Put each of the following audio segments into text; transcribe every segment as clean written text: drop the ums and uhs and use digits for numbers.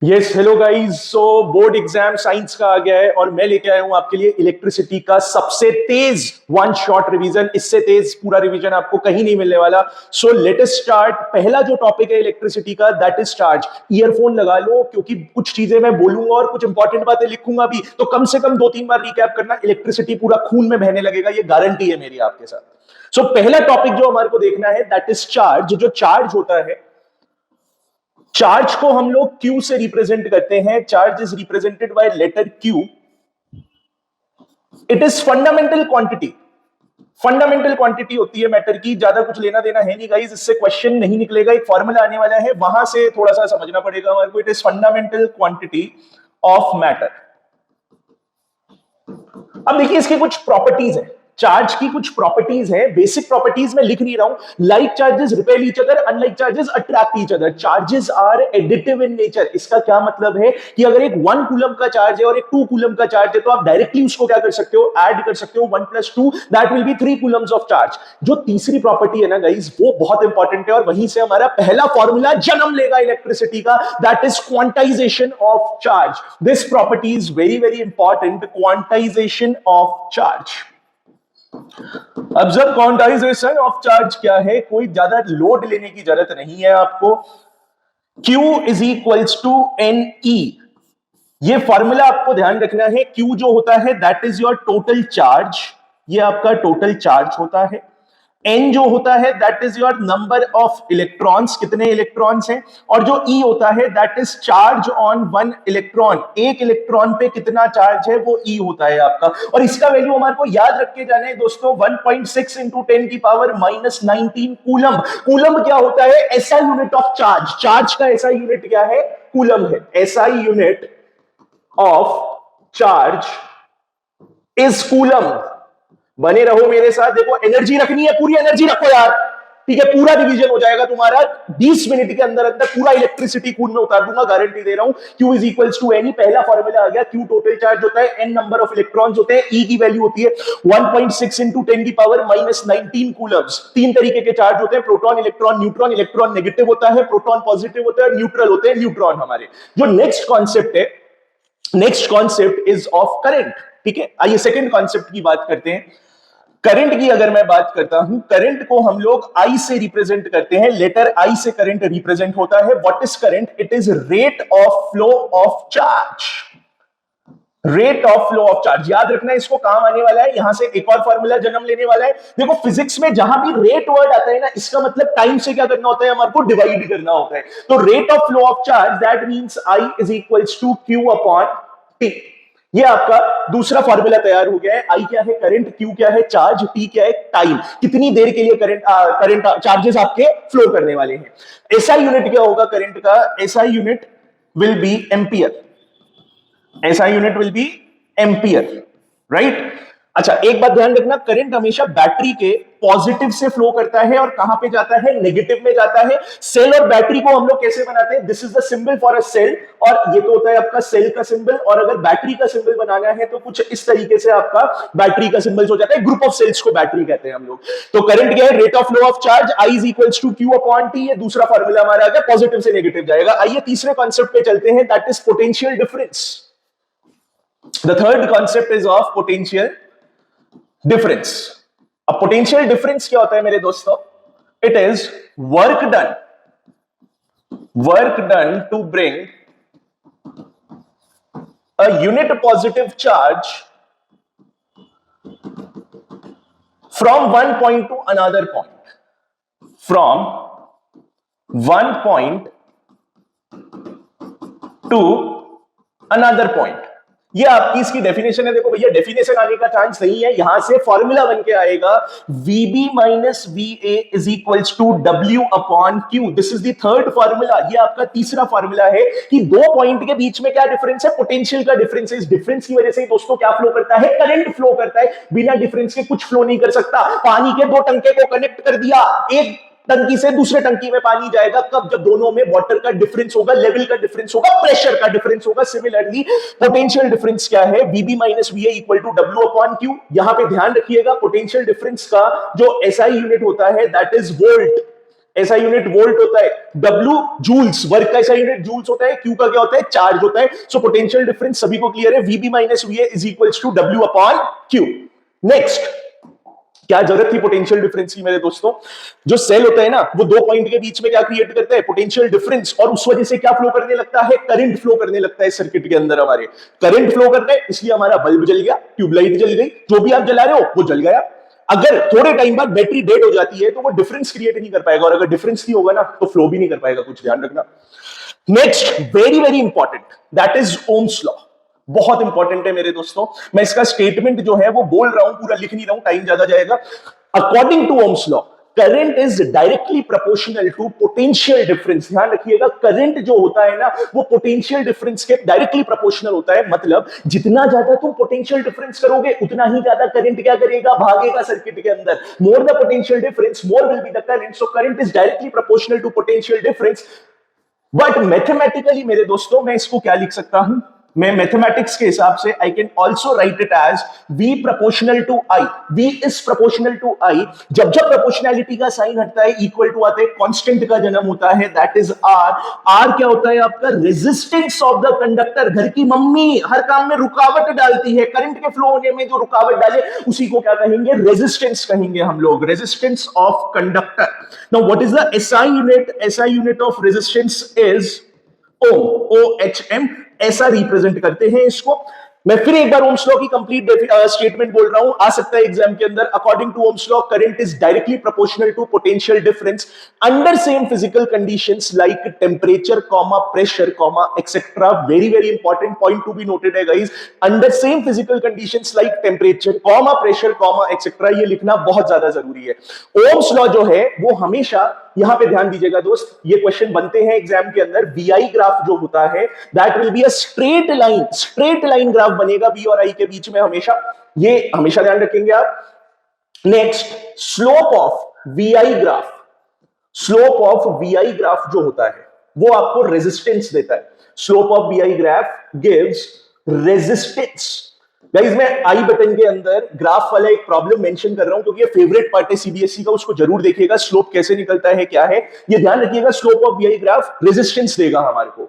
Yes hello guys. So board exam science का आ गया है और मैं लेके आया हूं आपके लिए इलेक्ट्रिसिटी का सबसे तेज वन शॉट रिवीजन। इससे तेज पूरा रिवीजन आपको कहीं नहीं मिलने वाला। So let us start. पहला जो टॉपिक है इलेक्ट्रिसिटी का दैट इज चार्ज। ईयरफोन लगा लो क्योंकि कुछ चीजें मैं बोलूंगा और कुछ इंपॉर्टेंट बातें लिखूंगा भी, तो कम से कम 2-3 बार रिकैप करना। इलेक्ट्रिसिटी पूरा खून में बहने लगेगा, ये गारंटी है मेरी आपके साथ। सो पहला टॉपिक जो हमारे को देखना है दैट इज चार्ज। जो चार्ज होता है, चार्ज को हम लोग Q से रिप्रेजेंट करते हैं। Charge is represented by letter Q। It is fundamental quantity. Fundamental quantity होती है मैटर की, ज्यादा कुछ लेना देना है नहीं गाइस, इससे क्वेश्चन नहीं निकलेगा। एक फॉर्मूला आने वाला है, वहां से थोड़ा सा समझना पड़ेगा हमारे को। It is fundamental quantity of matter. अब देखिए इसकी कुछ प्रॉपर्टीज है, चार्ज की कुछ प्रॉपर्टीज है। बेसिक प्रॉपर्टीज में लिख नहीं रहा हूं। Like charges repel each other, unlike charges attract each other. Charges are additive in nature. इसका क्या मतलब है कि अगर एक 1 कूलम का चार्ज है और एक 2 कूलम का चार्ज है, तो आप डायरेक्टली उसको क्या कर सकते हो, ऐड कर सकते हो। 1 + 2 that will be 3 Coulomb's of charge. जो तीसरी प्रॉपर्टी है ना गाइस, वो बहुत इंपॉर्टेंट है और वहीं से हमारा पहला फॉर्मूला जन्म लेगा इलेक्ट्रिसिटी का, that is quantization of charge. This property is very very important, quantization of charge. अब जब क्वांटाइजेशन ऑफ चार्ज क्या है, कोई ज्यादा लोड लेने की जरूरत नहीं है आपको। Q is equals to NE। ये फॉर्मूला आपको ध्यान रखना है। Q जो होता है that is your total charge, ये आपका टोटल चार्ज होता है। N जो होता है that is your number of electrons, कितने इलेक्ट्रॉन्स हैं। और जो E होता है that is charge on 1 electron, एक इलेक्ट्रॉन पे कितना चार्ज है वो E होता है आपका। और इसका वैल्यू हमारे को याद रख के जाना है दोस्तों, 1.6 इंटू 10 की पावर -19 कूलम। कूलम क्या होता है, SI unit of charge. Charge का SI यूनिट क्या है, कूलम है। SI unit of charge is coulomb. बने रहो मेरे साथ, देखो एनर्जी रखनी है, पूरी एनर्जी रखो यार, ठीक है। पूरा रिवीजन हो जाएगा तुम्हारा 20 मिनट के अंदर अंदर, पूरा इलेक्ट्रिसिटी खून में उतार दूंगा, गारंटी दे रहा हूं। Q is equals to NE, पहला फॉर्मूला आ गया। Q टोटल चार्ज होता है, N नंबर ऑफ इलेक्ट्रॉन्स होते हैं, E की वैल्यू होती है 1.6 इंटू 10 की पावर -19 कूलम्स। तीन तरीके के चार्ज होते हैं, proton, electron, neutron. Electron negative होता है, प्रोटॉन पॉजिटिव होता है, न्यूट्रल होते हैं न्यूट्रॉन हमारे। जो नेक्स्ट कॉन्सेप्ट है, next concept is of current, ठीक है। आइए सेकंड कॉन्सेप्ट की बात करते हैं। करंट की अगर मैं बात करता हूं, करंट को हम लोग I से रिप्रेजेंट करते हैं। लेटर I से करंट रिप्रेजेंट होता है। What is current, it is rate of flow of charge. Rate of flow of charge याद रखना, इसको काम आने वाला है। यहां से एक और फॉर्मूला जन्म लेने वाला है। देखो फिजिक्स में जहां भी रेट वर्ड आता है ना, इसका मतलब टाइम से क्या करना होता है, हमारे को डिवाइड करना होता है। तो rate of flow of charge that means I is equals to Q upon T। ये आपका दूसरा फॉर्मूला तैयार हो गया है। I क्या है, करंट, Q क्या है, चार्ज, T क्या है, टाइम, कितनी देर के लिए करंट चार्जेस आपके फ्लो करने वाले हैं। SI यूनिट क्या होगा करंट का, SI unit will be ampere. SI unit will be ampere, right. अच्छा एक बात ध्यान रखना, करंट हमेशा बैटरी के पॉजिटिव से फ्लो करता है और कहां पे जाता है, नेगेटिव में जाता है। सेल और बैटरी को हम लोग कैसे बनाते हैं, this is the symbol for a cell, और ये तो होता है आपका सेल का सिंबल। और अगर बैटरी का सिंबल बनाना है तो कुछ इस तरीके से आपका बैटरी का सिंबल हो जाता है। ग्रुप ऑफ सेल्स को बैटरी कहते हैं हम लोग। तो करंट क्या है, rate of flow of charge, I is equals to Q upon T। ये दूसरा फॉर्मूला हमारा आ गया, पॉजिटिव से नेगेटिव जाएगा। आइए तीसरे कॉन्सेप्ट पे चलते हैं, that is potential difference. The third concept is of potential difference. अब potential difference क्या होता है मेरे दोस्तों, it is work done to bring a unit positive charge from one point to another point, from one point to another point। ये आपकी इसकी definition है। देखो भैया डेफिनेशन आने का चांस नहीं है, यहां से फॉर्मूला बन के आएगा, VB minus VA is equals to W upon Q। This is the third formula. ये आपका तीसरा फॉर्मूला है कि दो पॉइंट के बीच में क्या डिफरेंस है, पोटेंशियल का डिफरेंस है। इस डिफरेंस की वजह से दोस्तों क्या फ्लो करता है, करंट फ्लो करता है। बिना डिफरेंस के कुछ फ्लो नहीं कर सकता। पानी के दो टंके को कनेक्ट कर दिया, एक टंकी से दूसरे टंकी में पानी जाएगा कब, जब दोनों में वाटर का डिफरेंस होगा, लेवल का डिफरेंस होगा, प्रेशर का डिफरेंस होगा। सिमिलरली पोटेंशियल डिफरेंस क्या है, VB minus VA equal to W upon Q। यहां पे ध्यान रखिएगा पोटेंशियल डिफरेंस का जो SI यूनिट होता है दैट इज वोल्ट। ऐसा यूनिट वोल्ट होता है, W जूल्स, वर्क का ऐसा यूनिट जूल्स होता है, Q का क्या होता है, चार्ज होता है। सो पोटेंशियल डिफरेंस सभी को क्लियर है, VB minus VA is equals to W upon Q। Next, क्या जरूरत थी पोटेंशियल डिफरेंस की मेरे दोस्तों? जो सेल होता है ना, वो दो पॉइंट के बीच में क्या क्रिएट करता है, पोटेंशियल डिफरेंस, और उस वजह से क्या फ्लो करने लगता है, करंट फ्लो करने लगता है सर्किट के अंदर। हमारे करंट फ्लो करता है, इसलिए हमारा बल्ब जल गया, ट्यूबलाइट जल गई, जो भी आप जला रहे हो वो जल गया। अगर थोड़े टाइम बाद बैटरी डेड हो जाती है तो वो डिफरेंस क्रिएट नहीं कर पाएगा, और अगर डिफरेंस नहीं होगा ना तो फ्लो भी नहीं कर पाएगा, कुछ ध्यान रखना। Next, very very important, that is Ohm's law. बहुत इंपॉर्टेंट है मेरे दोस्तों, मैं इसका स्टेटमेंट जो है वो बोल रहा हूं, पूरा लिख नहीं रहा हूं, टाइम ज्यादा जाएगा। According to Ohm's law, current is directly proportional to potential difference. ध्यान रखिएगा, करंट जो होता है ना वो पोटेंशियल डिफरेंस के डायरेक्टली प्रोपोर्शनल होता है। मतलब जितना ज्यादा तुम पोटेंशियल डिफरेंस करोगे उतना ही ज्यादा करंट क्या करेगा, भागेगा सर्किट के अंदर। More the potential difference more will be the current, so current is directly proportional to potential difference. But mathematically मेरे दोस्तों मैं इसको क्या लिख सकता हूं, मैं मैथमेटिक्स के हिसाब से I can also write it as V proportional to I। V is proportional to I। जब जब प्रोपोर्शनैलिटी का साइन हटता है इक्वल टू आता है कांस्टेंट का जन्म होता है, दैट इज R। R क्या होता है आपका, रेजिस्टेंस ऑफ द कंडक्टर। घर की मम्मी हर काम में रुकावट डालती है, करंट के फ्लो होने में जो रुकावट डाले उसी को क्या कहेंगे, रेजिस्टेंस कहेंगे हम लोग, resistance of conductor. Now what is the SI unit? SI unit of resistance is ohm, OHM, ऐसा रिप्रेजेंट करते हैं इसको। मैं फिर एक बार ओम्स लॉ की कंप्लीट स्टेटमेंट बोल रहा हूं, आ सकता है एग्जाम के अंदर। According to Ohm's law, current is directly proportional to potential difference under same physical conditions like temperature, pressure, etcetera. Very very important point to be noted है guys, under same physical conditions like temperature, pressure, etcetera, ये लिखना बहुत ज्यादा जरूरी है। Ohm's law जो है वो हमेशा, यहां पे ध्यान दीजिएगा दोस्त, ये क्वेश्चन बनते हैं एग्जाम के अंदर। VI ग्राफ जो होता है that will be a straight line, straight line graph बनेगा V और I के बीच में हमेशा, ये हमेशा ध्यान रखेंगे आप। Next, slope of VI graph, slope of VI graph जो होता है वो आपको रेजिस्टेंस देता है। Slope of VI graph gives resistance. Guys मैं आई बटन के अंदर ग्राफ वाला एक प्रॉब्लम मेंशन कर रहा हूं क्योंकि ये फेवरेट पार्ट है CBSE का, उसको जरूर देखिएगा। स्लोप कैसे निकलता है, क्या है, ये ध्यान रखिएगा। Slope of VI graph resistance देगा हमारे को।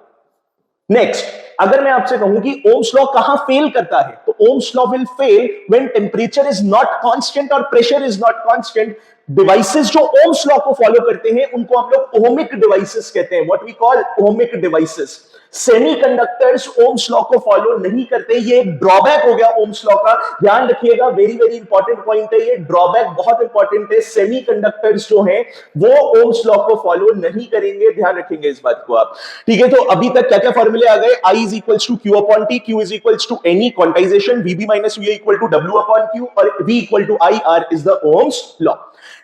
नेक्स्ट, अगर मैं आपसे कहूं कि ओम्स लॉ कहां फेल करता है, तो Ohm's law will fail when temperature is not constant और pressure is not constant. Devices जो ओम्स लॉ को फॉलो करते हैं उनको हम लोग ओमिक डिवाइसेस कहते हैं, what we call ohmic devices. Semiconductors Ohm's law को फॉलो नहीं करते, ये एक ड्रॉबैक हो गया ओम्स लॉ का, ध्यान रखिएगा। वेरी वेरी इंपॉर्टेंट पॉइंट है ये, ड्रॉबैक बहुत इंपॉर्टेंट है। सेमीकंडक्टर्स जो हैं वो ओम्स लॉ को फॉलो नहीं करेंगे, ध्यान रखेंगे इस बात को आप, ठीक है। तो अभी तक क्या क्या फॉर्मूले आ गए, I is equals to Q upon T, Q is equals to NE quantisation, VB minus VA equal to W upon Q, और V equal to I, R is the Ohm's law.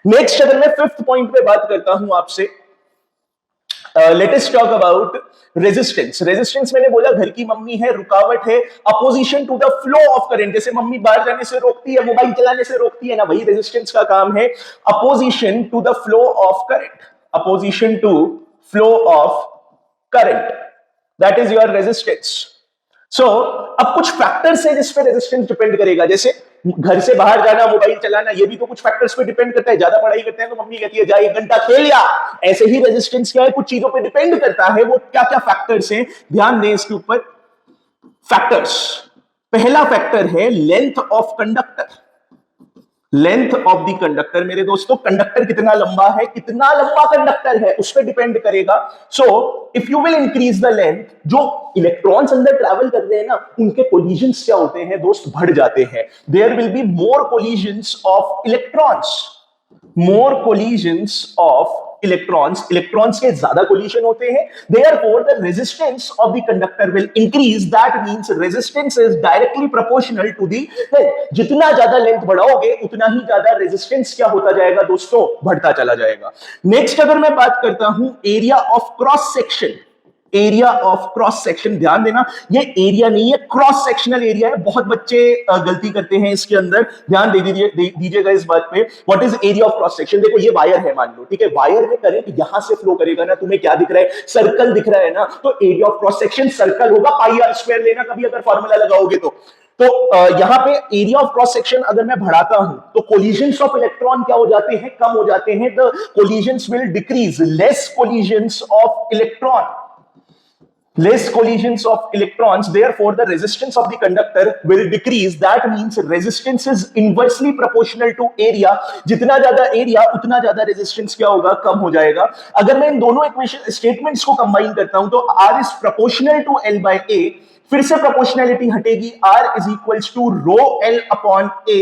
Next, अगर मैं fifth point पे बात करता हूं आपसे, let us talk about resistance. Resistance मैंने बोला घर की मम्मी है, रुकावट है, opposition to the flow of current. जैसे मम्मी बाहर जाने से रोकती है, मोबाइल चलाने से रोकती है ना, वही रेजिस्टेंस का काम है। Opposition to the flow of current, opposition to flow of current, that is your resistance. So अब कुछ फैक्टर्स हैं जिस पे रेजिस्टेंस डिपेंड करेगा, जैसे घर से बाहर जाना, मोबाइल चलाना, ये भी तो कुछ फैक्टर्स पे डिपेंड करता है। ज्यादा पढ़ाई करते हैं तो मम्मी कहती है जा 1 घंटा खेल या, ऐसे ही रेजिस्टेंस क्या है, कुछ चीजों पे डिपेंड करता है। वो क्या क्या फैक्टर्स हैं, ध्यान दें इसके ऊपर। फैक्टर्स, पहला फैक्टर है length of conductor, length of the conductor. मेरे दोस्तों कंडक्टर कितना लंबा है, कितना लंबा कंडक्टर है उस पर डिपेंड करेगा। So if you will increase the length, जो इलेक्ट्रॉन्स अंदर ट्रैवल कर रहे हैं ना उनके कोलिजन्स क्या होते हैं दोस्त, बढ़ जाते हैं। There will be more collisions of electrons, more collisions of electrons, electrons के ज्यादा कोलिजन होते हैं, therefore the resistance of the conductor will increase, that means resistance is directly proportional to the length। जितना ज्यादा लेंथ बढ़ाओगे उतना ही ज्यादा resistance क्या होता जाएगा दोस्तों, बढ़ता चला जाएगा। नेक्स्ट अगर मैं बात करता हूं area of cross section, area of cross section, ध्यान देना ये एरिया नहीं है, क्रॉस सेक्शनल एरिया है। बहुत बच्चे गलती करते हैं इसके अंदर, ध्यान दीजिएगा इस बात पे। What is area of cross section? देखो ये वायर है मान लो, ठीक है, वायर में करंट यहां से फ्लो करेगा ना, तुम्हें क्या दिख रहा है, सर्कल दिख रहा है ना, तो area of cross section circle होगा, पाई आर स्क्वायर लेना कभी अगर फॉर्मूला लगाओगे तो। तो यहां पे एरिया ऑफ क्रॉस सेक्शन अगर मैं बढ़ाता हूं तो कोलिजन्स ऑफ इलेक्ट्रॉन क्या हो जाते हैं, कम हो जाते हैं. The collisions will decrease, less collisions of electron, less collisions of electrons, therefore the resistance of the conductor will decrease. That means resistance is inversely proportional to area. जितना ज्यादा area उतना ज्यादा रेजिस्टेंस क्या होगा, कम हो जाएगा. अगर मैं इन दोनों इक्वेशन स्टेटमेंट्स को कंबाइन करता हूं तो R is proportional to L by A. फिर से proportionality हटेगी, R is equals to rho L upon A,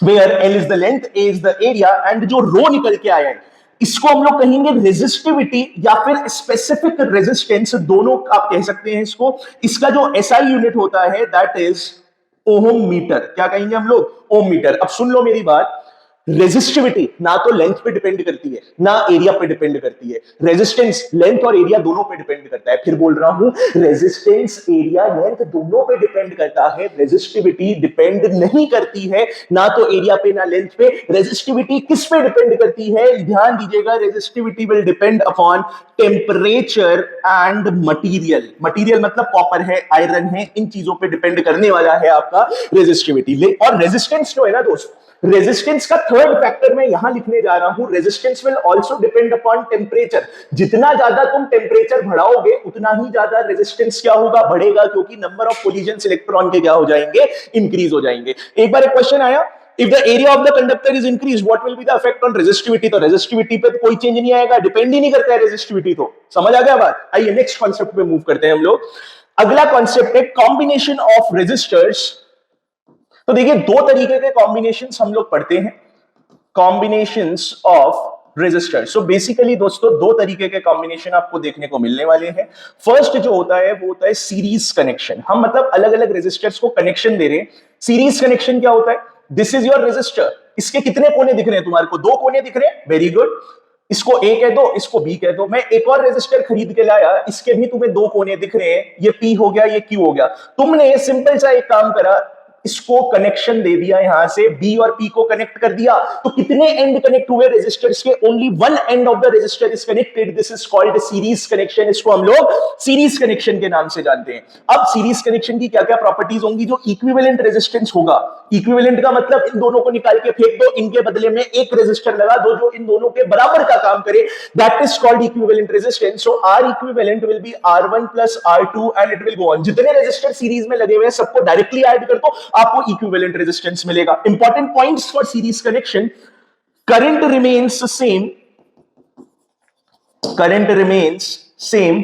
where L is the length, A is the area, and जो रो निकल के आया है इसको हम लोग कहेंगे रेजिस्टिविटी या फिर स्पेसिफिक रेजिस्टेंस, दोनों आप कह सकते हैं इसको. इसका जो एसआई यूनिट होता है दैट इज ओम मीटर. क्या कहेंगे हम लोग, ओम मीटर. अब सुन लो मेरी बात, रेजिस्टिविटी ना तो लेंथ पे डिपेंड करती है ना एरिया पे डिपेंड करती है. रेजिस्टेंस लेंथ और एरिया दोनों पे डिपेंड करता है. फिर बोल रहा हूं, रेजिस्टेंस एरिया लेंथ दोनों पे डिपेंड करता है, रेजिस्टिविटी डिपेंड नहीं करती है ना तो एरिया पे ना लेंथ पे. रेजिस्टिविटी किस पे डिपेंड करती है, ध्यान दीजिएगा, resistivity will depend upon temperature and material. Material मतलब कॉपर है, आयरन है, इन चीजों पे डिपेंड करने वाला है आपका रेजिस्टिविटी. और रेजिस्टेंस जो है ना दोस्त, रेजिस्टेंस का थर्ड फैक्टर मैं यहां लिखने जा रहा हूं, resistance will also depend upon temperature. जितना ज्यादा तुम टेम्परेचर बढ़ाओगे उतना ही ज्यादा रेजिस्टेंस क्या होगा, बढ़ेगा, क्योंकि नंबर ऑफ कोलिजन्स इलेक्ट्रॉन के क्या हो जाएंगे, इंक्रीज हो जाएंगे. एक बार एक क्वेश्चन आया, if the area of the conductor is increased what will be the effect on resistivity. तो रेजिस्टिविटी पे तो कोई चेंज नहीं आएगा, डिपेंड ही नहीं करता है रेजिस्टिविटी. तो समझ आ गया बात. आइए नेक्स्ट कॉन्सेप्ट पे मूव करते हैं हम लोग. अगला कॉन्सेप्ट है कॉम्बिनेशन ऑफ रेजिस्टर्स. तो देखिए दो तरीके के कॉम्बिनेशंस हम लोग पढ़ते हैं, combinations of resistors. So basically दोस्तों दो तरीके के कॉम्बिनेशन आपको देखने को मिलने वाले हैं. फर्स्ट जो होता है वो होता है सीरीज कनेक्शन. हम मतलब अलग अलग रेजिस्टर्स को कनेक्शन दे रहे हैं. सीरीज कनेक्शन क्या होता है, दिस इज योर रेजिस्टर, इसके कितने कोने दिख रहे हैं तुम्हारे को, दो कोने दिख रहे हैं, वेरी गुड. इसको ए कह दो, इसको बी कह दो. मैं एक और रेजिस्टर खरीद के लाया, इसके भी तुम्हें दो कोने दिख रहे हैं, ये पी हो गया, ये क्यू हो गया. तुमने सिंपल सा एक काम करा, इसको कनेक्शन दे दिया, यहां से बी और पी को कनेक्ट कर दिया. तो कितने एंड कनेक्ट हुए रेजिस्टर्स के, only one end of the resistor is connected. This is called series connection. इसको हम लोग सीरीज कनेक्शन के नाम से जानते हैं. अब सीरीज कनेक्शन की क्या क्या प्रॉपर्टीज होंगी, जो इक्विवेलेंट रेजिस्टेंस होगा. इक्विवेलेंट का मतलब इन दोनों को निकाल के फेंक दो, इनके बदले में एक रेजिस्टर लगा दो जो इन दोनों के बराबर का काम करे, that is called equivalent resistance. So R equivalent will be R1 plus R2 and it will go on. जितने रेजिस्टर सीरीज में लगे हुए हैं सबको डायरेक्टली ऐड कर दो, आपको इक्विवेलेंट रेजिस्टेंस मिलेगा. Important points for series connection, current remains same, current remains same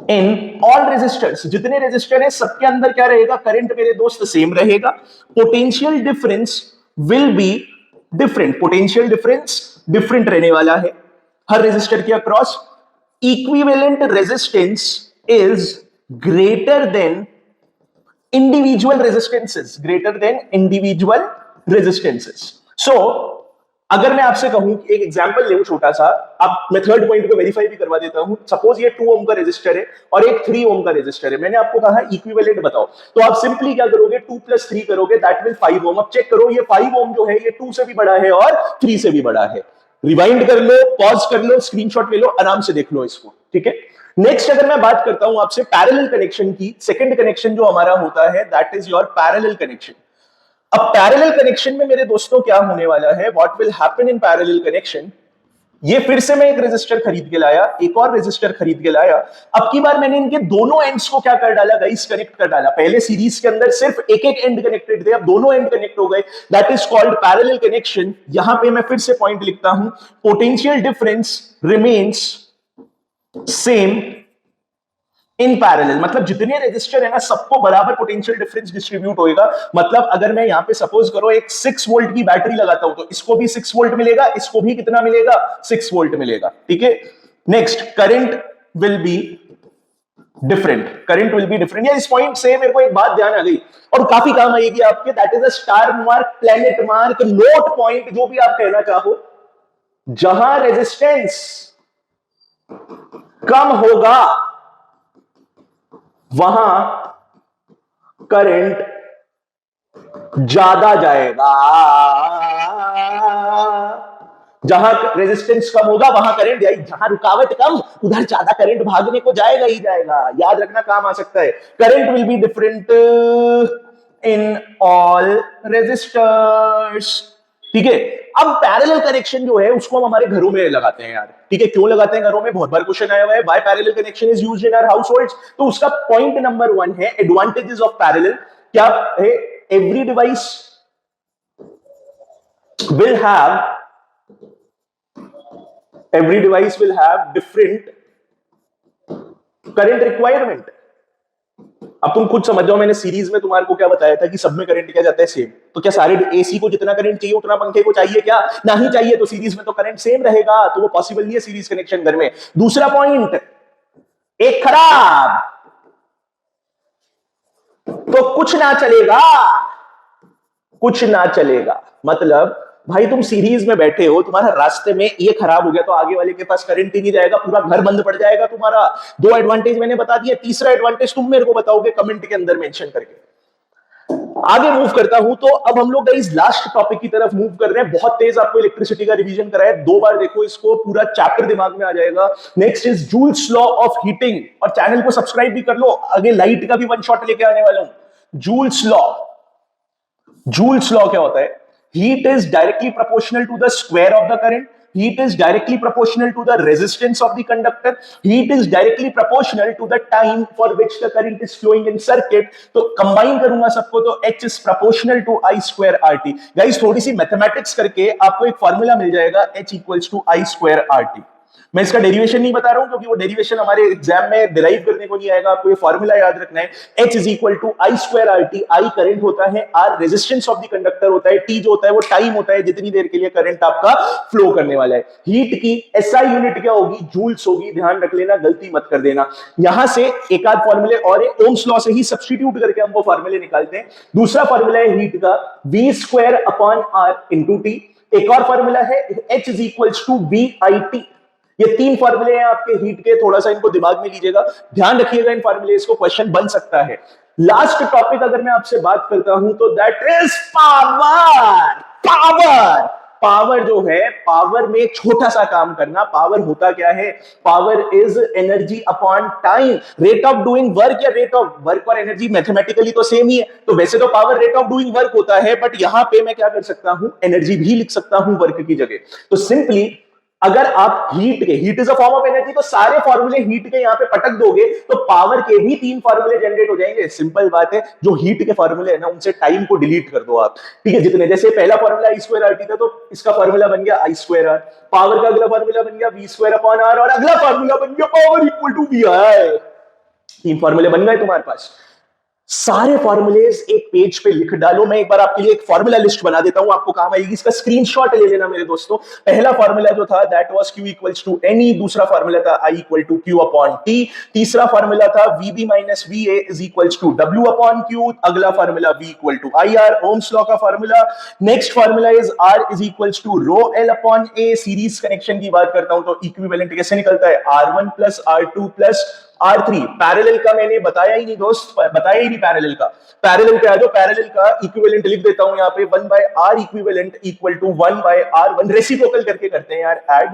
in all resistors. जितने रेजिस्टर है सबके अंदर क्या रहेगा, करंट मेरे दोस्त सेम रहेगा. Potential difference will be different, potential difference different रहने वाला है हर रेजिस्टर के across. Equivalent resistance is greater than individual resistances, greater than individual resistances. So अगर मैं आपसे कहूं कि एक एग्जांपल ले छोटा सा, अब मैं थर्ड पॉइंट को वेरीफाई भी करवा देता हूं. सपोज ये 2 ओम का रेजिस्टर है और एक 3 ओम का रेजिस्टर है. मैंने आपको कहा इक्विवेलेंट बताओ, तो आप सिंपली क्या करोगे, 2 + 3 करोगे, दैट विल 5 ओम. अब चेक करो, ये 5 ओम जो है ये 2 से भी बड़ा है और 3 से भी बड़ा है. रिवाइंड कर लो, पॉज कर लो, स्क्रीनशॉट ले लो, आराम से देख लो इसको, ठीक है. नेक्स्ट अगर मैं बात करता हूं आपसे पैरेलल कनेक्शन की, सेकंड कनेक्शन जो हमारा होता है that is your parallel connection. अब पैरेलल कनेक्शन में मेरे दोस्तों क्या होने वाला है, what will happen in parallel connection. ये फिर से मैं एक रेजिस्टर खरीद के लाया, एक और रेजिस्टर खरीद के लाया. अब की बार मैंने इनके दोनों एंड्स को क्या कर डाला गाइस, कनेक्ट कर डाला. पहले सीरीज के अंदर सिर्फ एक एक एंड कनेक्टेड थे, अब दोनों एंड कनेक्ट हो गए, that is called parallel connection. यहां पे मैं फिर से पॉइंट लिखता हूं, potential difference remains same in parallel. मतलब जितने रेजिस्टर है ना सबको बराबर पोटेंशियल डिफरेंस डिस्ट्रीब्यूट होएगा. मतलब अगर मैं यहां पे सपोज करो एक 6 वोल्ट की बैटरी लगाता हूं तो इसको भी 6 वोल्ट मिलेगा, इसको भी कितना मिलेगा, 6 वोल्ट मिलेगा, ठीक है. Next, current will be different, current will be different. इस पॉइंट से मेरे को एक बात ध्यान आ गई और काफी काम आएगी आपके, that is a star mark, planet mark, note point, जो भी आप कहना चाहो. जहां रेजिस्टेंस कम होगा वहां करंट ज्यादा जाएगा. जहां रेजिस्टेंस कम होगा वहां करंट जाएगी, जहां रुकावट कम उधर ज्यादा करंट भागने को जाएगा ही जाएगा। याद रखना, काम आ सकता है। Current will be different in all resistors. ठीक है, अब पैरेलल कनेक्शन जो है उसको हम हमारे घरों में लगाते हैं यार। ठीक है, क्यों लगाते हैं घरों में, बहुत बार क्वेश्चन आया हुआ है, why parallel connection is used in our households. तो उसका पॉइंट नंबर 1 है एडवांटेजेस ऑफ पैरेलल। क्या है? Every device will have different current requirement। अब तुम खुद समझ जाओ, मैंने सीरीज में तुम्हारे को क्या बताया था कि सब में करंट क्या जाता है सेम। तो क्या सारे एसी को जितना करंट चाहिए उतना पंखे को चाहिए क्या? नहीं चाहिए। तो सीरीज में तो करंट सेम रहेगा, तो वो पॉसिबल नहीं है सीरीज कनेक्शन घर में। दूसरा पॉइंट, एक खराब तो कुछ ना चलेगा, कुछ ना चलेगा। मतलब भाई तुम सीरीज में बैठे हो, तुम्हारा रास्ते में ये खराब हो गया तो आगे वाले के पास करंट ही नहीं जाएगा, पूरा घर बंद पड़ जाएगा तुम्हारा। 2 एडवांटेज मैंने बता दिए, तीसरा एडवांटेज तुम मेरे को बताओगे कमेंट के अंदर मेंशन करके। आगे मूव करता हूं, तो अब हम लोग गाइस लास्ट टॉपिक की तरफ मूव कर रहे हैं। बहुत तेज आपको इलेक्ट्रिसिटी का रिवीजन कराया, 2 बार देखो इसको, पूरा चैप्टर दिमाग में आ जाएगा। Next is joules law of heating, और चैनल को सब्सक्राइब भी कर लो, आगे लाइट का भी वन शॉट लेके आने वाला हूं। जूल्स लॉ, जूल्स लॉ क्या होता है? Heat is directly proportional to the square of the current. Heat is directly proportional to the resistance of the conductor. Heat is directly proportional to the time for which the current is flowing in circuit. तो combine करूंगा सबको, तो H is proportional to I square RT। Guys थोड़ी सी mathematics करके आपको एक formula मिल जाएगा, H equals to I square RT। मैं इसका डेरिवेशन नहीं बता रहा हूं क्योंकि वो डेरिवेशन हमारे एग्जाम में डिराइव करने को नहीं आएगा। आपको ये फॉर्मूला याद रखना है, H is equal to I square RT। I current होता है, R resistance of the conductor होता है, T जो होता है वो टाइम होता है जितनी देर के लिए करंट आपका फ्लो करने वाला है। हीट की SI यूनिट क्या होगी? जूल्स होगी, ध्यान रख लेना, गलती मत कर देना। यहां से एक आध फॉर्मूले और है, ओम्स लॉ से ही सब्स्टिट्यूट करके हम वो फॉर्मूले निकालते हैं। दूसरा फॉर्मूला है हीट का, V square upon R into T। एक और फॉर्मूला है H is equal to VIT। ये 3 फॉर्मूले हैं आपके हीट के, थोड़ा सा इनको दिमाग में लीजिएगा, ध्यान रखिएगा इन फॉर्मूले को, क्वेश्चन बन सकता है। लास्ट टॉपिक अगर मैं आपसे बात करता हूं तो that is power. Power, power जो है, पावर में छोटा सा काम करना। पावर होता क्या है? Power is energy upon time, rate of doing work, या रेट ऑफ वर्क और एनर्जी मैथमेटिकली तो सेम ही है। तो वैसे तो power rate of doing work होता है, बट यहां पे मैं क्या कर सकता हूं? एनर्जी भी लिख सकता हूं वर्क की जगह। तो सिंपली अगर आप हीट के, heat is a form of energy, तो सारे फॉर्मूले हीट के यहां पे पटक दोगे तो पावर के भी 3 फॉर्मूले जनरेट हो जाएंगे। सिंपल बात है, जो हीट के फॉर्मूले है ना उनसे टाइम को डिलीट कर दो आप। ठीक है, जितने, जैसे पहला फॉर्मूला I स्क्वायर RT था, तो इसका फॉर्मूला बन गया I स्क्वायर R। पावर का अगला फॉर्मूला बन गया V स्क्वायर अपॉन R, और अगला फॉर्मूला बन गया पावर इक्वल टू VI। 3 फॉर्मूले बन गए तुम्हारे पास। सारे फॉर्मूलेज एक पेज पे लिख डालो। मैं एक बार आपके लिए एक फॉर्मूला लिस्ट बना देता हूं, आपको काम आएगी, इसका स्क्रीनशॉट ले लेना मेरे दोस्तों। पहला फॉर्मूला जो था that was Q equals to NE, दूसरा फॉर्मूला था I equal to Q upon T, तीसरा फॉर्मूला था VB minus VA is equals to W upon Q, अगला formula V equal to IR, Ohm's law का formula. Next formula is R is equals to rho L upon A। Series connection की बात करता हूं तो equivalent कैसे निकलता है? R1 plus R2 plus R3। Parallel का मैंने बताया ही नहीं दोस्त, बताया ही नहीं पैरेलल का। पैरेलल पे आ जाओ, पैरेलल का इक्विवेलेंट लिख देता हूं यहाँ पे, 1 by R equivalent equal to 1 by R1। Reciprocal करके करते हैं यार ऐड,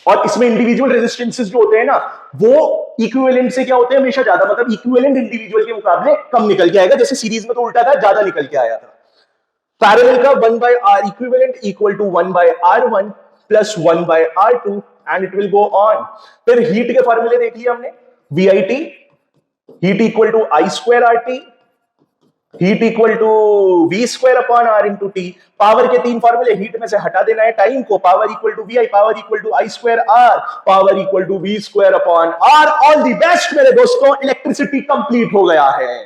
और इसमें इंडिविजुअल रेजिस्टेंसेस जो होते हैं ना वो इक्विवेलेंट से क्या होते हैं? हमेशा ज्यादा, मतलब इक्विवेलेंट इंडिविजुअल के मुकाबले कम निकल के आएगा। जैसे सीरीज में तो उल्टा था, ज्यादा निकल के आया था। पैरेलल का 1 by R equivalent equal to 1 by R1 plus 1 by R2 and it will go on. फिर हीट के फॉर्मूले देख लिया हमने, VIT, heat equal to I square RT, heat equal to V square upon R into T। Power के 3 फॉर्मूले heat में से हटा देना है, टाइम को, power equal to VI, power equal to I square R, power equal to V square upon R। All the best मेरे दोस्तों, इलेक्ट्रिसिटी कंप्लीट हो गया है।